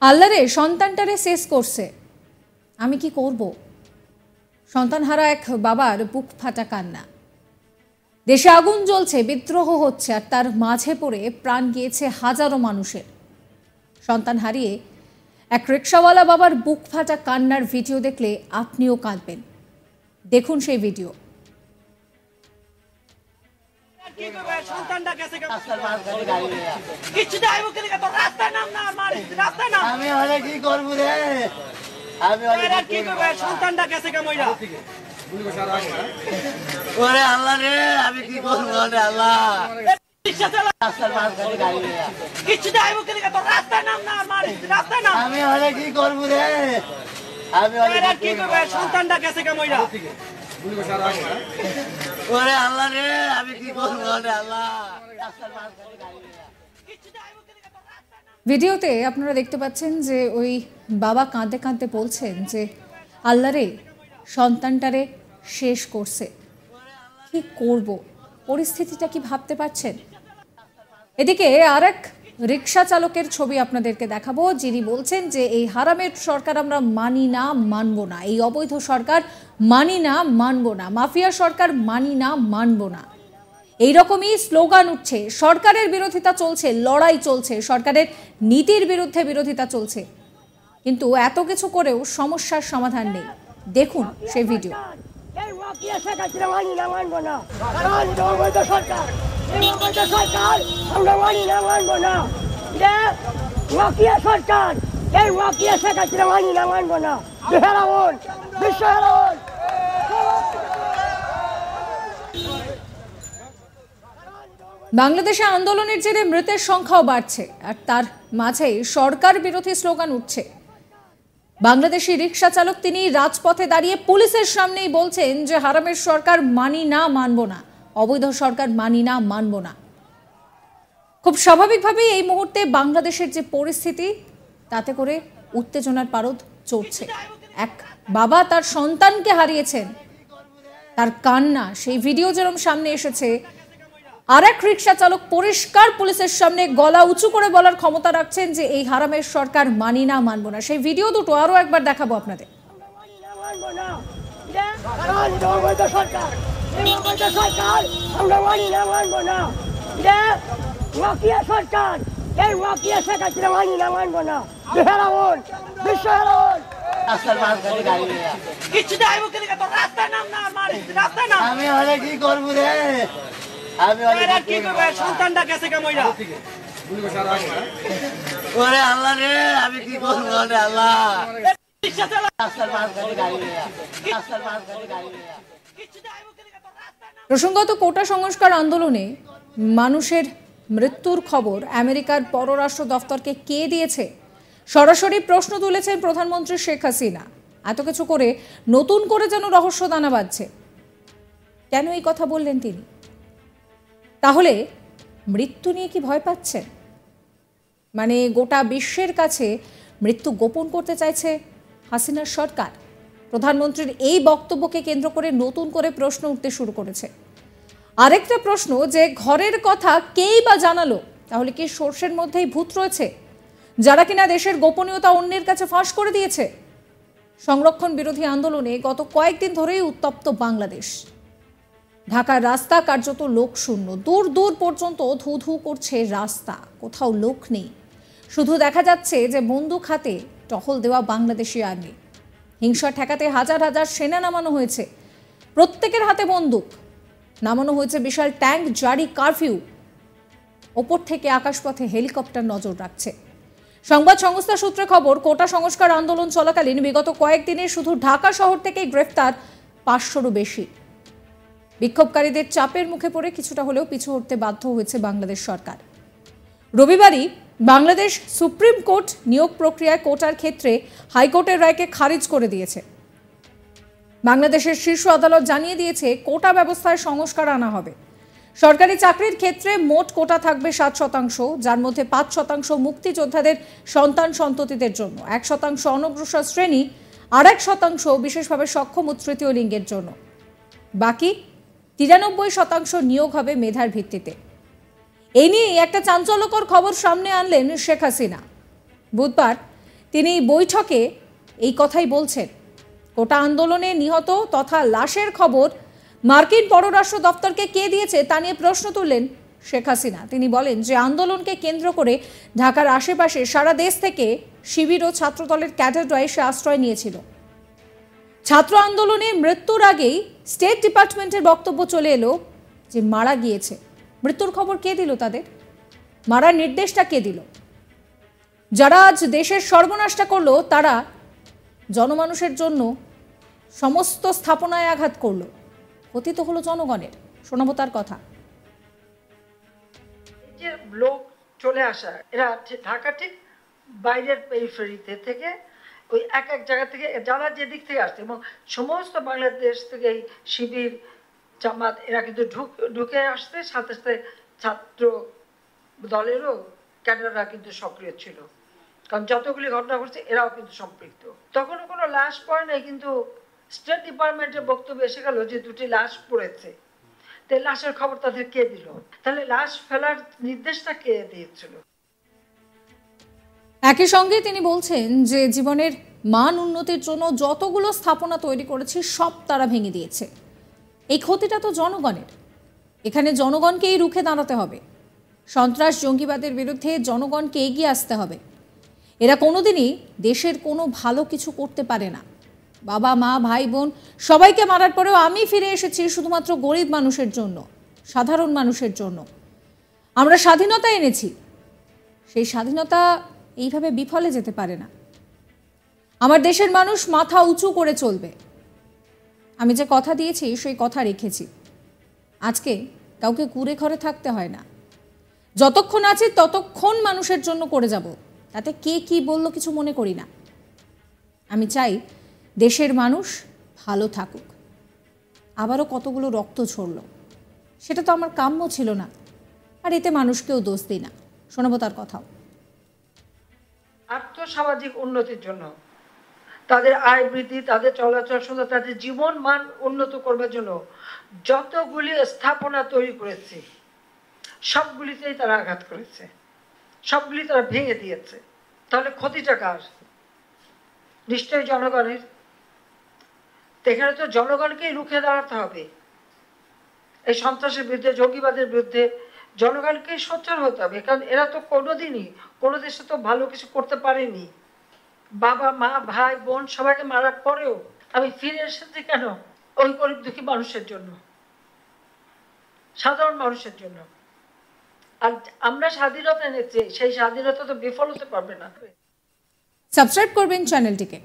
আল্লাহরে সন্তানটারে শেষ করছে, আমি কি করব? সন্তানহারা এক বাবার বুক ফাটা কান্না। দেশে আগুন জ্বলছে, বিদ্রোহ হচ্ছে, আর তার মাঝে পড়ে প্রাণ গিয়েছে হাজারো মানুষের। সন্তান হারিয়ে এক রিকশাওয়ালা বাবার বুক ফাটা কান্নার ভিডিও দেখলে আপনিও কাঁদবেন। দেখুন সেই ভিডিও। আমি হলে কি করবো রে? ওরে আল্লাহ রে, আমি কি করবো রে আল্লাহ? আমি হলে কি করবো রে? আমি সন্তানটা গেছে কামইরা। ওরে আল্লাহ রে, আমি কি করবো রে আল্লাহ? ভিডিওতে আপনারা দেখতে পাচ্ছেন যে ওই বাবা কাঁদতে কাঁদতে বলছেন যে আল্লাহ রে, সন্তানটারে শেষ করছে, কি করব? পরিস্থিতিটা কি ভাবতে পারছেন? এদিকে আর এক রিক্সা চালকের ছবি আপনাদেরকে দেখাবো, যিনি বলছেন যে এই হারামের সরকার আমরা মানি না, মানব না, এই অবৈধ সরকার মানি না, মানব না, মাফিয়া সরকার মানি না, মানব না। এইরকমই স্লোগান উঠছে, সরকারের বিরোধিতা চলছে, লড়াই চলছে, সরকারের নীতির বিরুদ্ধে বিরোধিতা চলছে, কিন্তু এত কিছু করেও সমস্যার সমাধান নেই। দেখুন সেই ভিডিও। বাংলাদেশে আন্দোলনের জেরে মৃতের সংখ্যাও বাড়ছে, আর তার মাঝে সরকার বিরোধী স্লোগান উঠছে। বাংলাদেশি রিক্সা চালক তিনি রাজপথে দাঁড়িয়ে পুলিশের সামনেই বলছেন যে হারামের সরকার মানি না, মানব না, অবৈধ সরকার মানি না, মানব না। খুব স্বাভাবিকভাবেই এই মুহূর্তে বাংলাদেশের যে পরিস্থিতি, তাতে করে উত্তেজনার পারদ চড়ছে। এক বাবা তার সন্তানকে হারিয়েছেন, তার কান্না, সেই ভিডিও যেরকম সামনে এসেছে, আর এক রিক্সা চালক পরিষ্কার পুলিশের সামনে গলা উঁচু করে বলার ক্ষমতা রাখছেন যে এই হারামের সরকার মানি না, মানব না। সেই ভিডিও দুটো আরো একবার দেখাবো আপনাদের। আমি হলে কি করবো রে? সন্তানটা গেছে কামইরা। ওরে আল্লাহ রে, আমি কি করবো রে আল্লাহ? প্রসঙ্গত কোটা সংস্কার আন্দোলনে মানুষের মৃত্যুর খবর আমেরিকার পররাষ্ট্র দফতরকে কে দিয়েছে? সরাসরি প্রশ্ন তুলেছেন প্রধানমন্ত্রী শেখ হাসিনা। এত কিছু করে নতুন করে যেন রহস্য দানা বাঁধছে। কেন এই কথা বললেন তিনি? তাহলে মৃত্যু নিয়ে কি ভয় পাচ্ছেন? মানে গোটা বিশ্বের কাছে মৃত্যু গোপন করতে চাইছে হাসিনার সরকার? প্রধানমন্ত্রীর এই বক্তব্যকে কেন্দ্র করে নতুন করে প্রশ্ন উঠতে শুরু করেছে। আরেকটা প্রশ্ন, যে ঘরের কথা কেই বা জানালো? তাহলে কি সর্ষের মধ্যেই ভূত রয়েছে, যারা কিনা দেশের গোপনীয়তা অন্যের কাছে ফাঁস করে দিয়েছে? সংরক্ষণ বিরোধী আন্দোলনে গত কয়েকদিন ধরেই উত্তপ্ত বাংলাদেশ। ঢাকার রাস্তা কার্যত লোকশূন্য, দূর দূর পর্যন্ত ধু ধু করছে রাস্তা, কোথাও লোক নেই। শুধু দেখা যাচ্ছে যে বন্দুক হাতে টহল দেওয়া বাংলাদেশি আর্মি। হিংসা ঠেকাতে হাজার হাজার সেনা নামানো হয়েছে, প্রত্যেকের হাতে বন্দুক। নামানো হয়েছে বিশাল ট্যাঙ্ক, জারি কারফিউ। ওপর থেকে আকাশপথে হেলিকপ্টার নজর রাখছে। সংবাদ সংস্থা সূত্রে খবর, কোটা সংস্কার আন্দোলন চলাকালীন বিগত কয়েকদিনে শুধু ঢাকা শহর থেকেই গ্রেফতার 500রও বেশি। বিক্ষোভকারীদের চাপের মুখে পড়ে কিছুটা হলেও পিছু হটতে বাধ্য হয়েছে বাংলাদেশ সরকার। রবিবারই বাংলাদেশ সুপ্রিম কোর্ট নিয়োগ প্রক্রিয়ায় কোটার ক্ষেত্রে হাইকোর্টের রায়কে খারিজ করে দিয়েছে। বাংলাদেশের শীর্ষ আদালত জানিয়ে দিয়েছে কোটা ব্যবস্থায় সংস্কার আনা হবে। সরকারি চাকরির ক্ষেত্রে মোট কোটা থাকবে 7%, যার মধ্যে 5% মুক্তিযোদ্ধাদের সন্তান সন্ততিদের জন্য, 1% অনগ্রসর শ্রেণী, আর 1% বিশেষভাবে সক্ষম ও তৃতীয় লিঙ্গের জন্য। বাকি 93% নিয়োগ হবে মেধার ভিত্তিতে। এই নিয়ে একটা চাঞ্চল্যকর খবর সামনে আনলেন শেখ হাসিনা। বুধবার তিনি বৈঠকে এই কথাই বলছেন। কোটা আন্দোলনে নিহত তথা লাশের খবর মার্কিন পররাষ্ট্র দপ্তরকে কে দিয়েছে তা নিয়ে প্রশ্ন তুললেন শেখ হাসিনা। তিনি বলেন যে আন্দোলনকে কেন্দ্র করে ঢাকার আশেপাশে সারা দেশ থেকে শিবির ও ছাত্রদলের ক্যাডাররা এসে আশ্রয় নিয়েছিল। ছাত্র আন্দোলনে মৃত্যুর আগেই স্টেট ডিপার্টমেন্টের বক্তব্য চলে এলো যে মারা গিয়েছে। মৃত্যুর খবর কে দিল তাদের? মারার নির্দেশটা কে দিল? যারা আজ দেশের সর্বনাশটা করলো তারা জনমানুষের জন্য সমস্ত স্থাপনায় আঘাত করলো। ক্ষতি তো হলো জনগণের। শোনাবো তার কথা। যে লোক চলে আসা, এরা ঢাকা ঠিক বাইরের পেরিফেরিতে থেকে ওই এক এক জায়গা থেকে যারা যেদিক থেকে আসছে এবং সমস্ত বাংলাদেশ থেকে এই শিবির জামাত এরা কিন্তু ঢুকে আসছে, সাথে সাথে ছাত্র দলেরও ক্যাডাররা কিন্তু সক্রিয় ছিল, কারণ যতগুলি ঘটনা ঘটছে এরাও কিন্তু সম্পৃক্ত। তখনও কোনো লাশ পড়ে নাই, কিন্তু স্টেট ডিপার্টমেন্টের বক্তব্য এসে গেল যে 2টি লাশ পড়েছে। তো লাশের খবর তাদের কে দিল? তাহলে লাশ ফেলার নির্দেশটা কে দিয়েছিল? একই সঙ্গে তিনি বলছেন যে জীবনের মান উন্নতির জন্য যতগুলো স্থাপনা তৈরি করেছে সব তারা ভেঙে দিয়েছে। এই ক্ষতিটা তো জনগণের। এখানে জনগণকেই রুখে দাঁড়াতে হবে। সন্ত্রাস জঙ্গিবাদের বিরুদ্ধে জনগণকে এগিয়ে আসতে হবে। এরা কোনোদিনই দেশের কোনো ভালো কিছু করতে পারে না। বাবা মা ভাই বোন সবাইকে মারার পরেও আমি ফিরে এসেছি শুধুমাত্র গরিব মানুষের জন্য, সাধারণ মানুষের জন্য। আমরা স্বাধীনতা এনেছি, সেই স্বাধীনতা এইভাবে বিফলে যেতে পারে না। আমার দেশের মানুষ মাথা উঁচু করে চলবে। আমি যে কথা দিয়েছি সেই কথা রেখেছি। আজকে কাউকে কুড়ে ঘরে থাকতে হয় না। যতক্ষণ আছি ততক্ষণ মানুষের জন্য করে যাব। তাতে কে কি বললো কিছু মনে করি না। আমি চাই দেশের মানুষ ভালো থাকুক। আবারও কতগুলো রক্ত ঝরল, সেটা তো আমার কাম্য ছিল না। আর এতে মানুষকেও দোষ দিই না। শোনাবো তার কথাও। আর্থসামাজিক উন্নতির জন্য, তাদের আয় বৃদ্ধি, তাদের চলাচল সুন্দর, তাদের জীবন মান উন্নত করবার জন্য যতগুলি স্থাপনা তৈরি করেছে সবগুলিতেই তারা আঘাত করেছে, সবগুলি তারা ভেঙে দিয়েছে। তাহলে ক্ষতিটা কার? নিশ্চয়ই জনগণের। এখানে তো জনগণকেই রুখে দাঁড়াতে হবে। এই সন্ত্রাসের বিরুদ্ধে, জঙ্গিবাদের বিরুদ্ধে জনগণকেই সোচ্চার হতে হবে, কারণ এরা তো কোনোদিনই কোনো দেশে তো ভালো কিছু করতে পারেনি। বাবা মা ভাই বোন সবাইকে মারার পরেও আমি ফিরে এসেছি কেন? ওই গরিব দুঃখী মানুষের জন্য, সাধারণ মানুষের জন্য। আর আমরা স্বাধীনতা এনেছি, সেই স্বাধীনতা তো বিফল হতে পারবে না। সাবস্ক্রাইব করবেন চ্যানেলটিকে।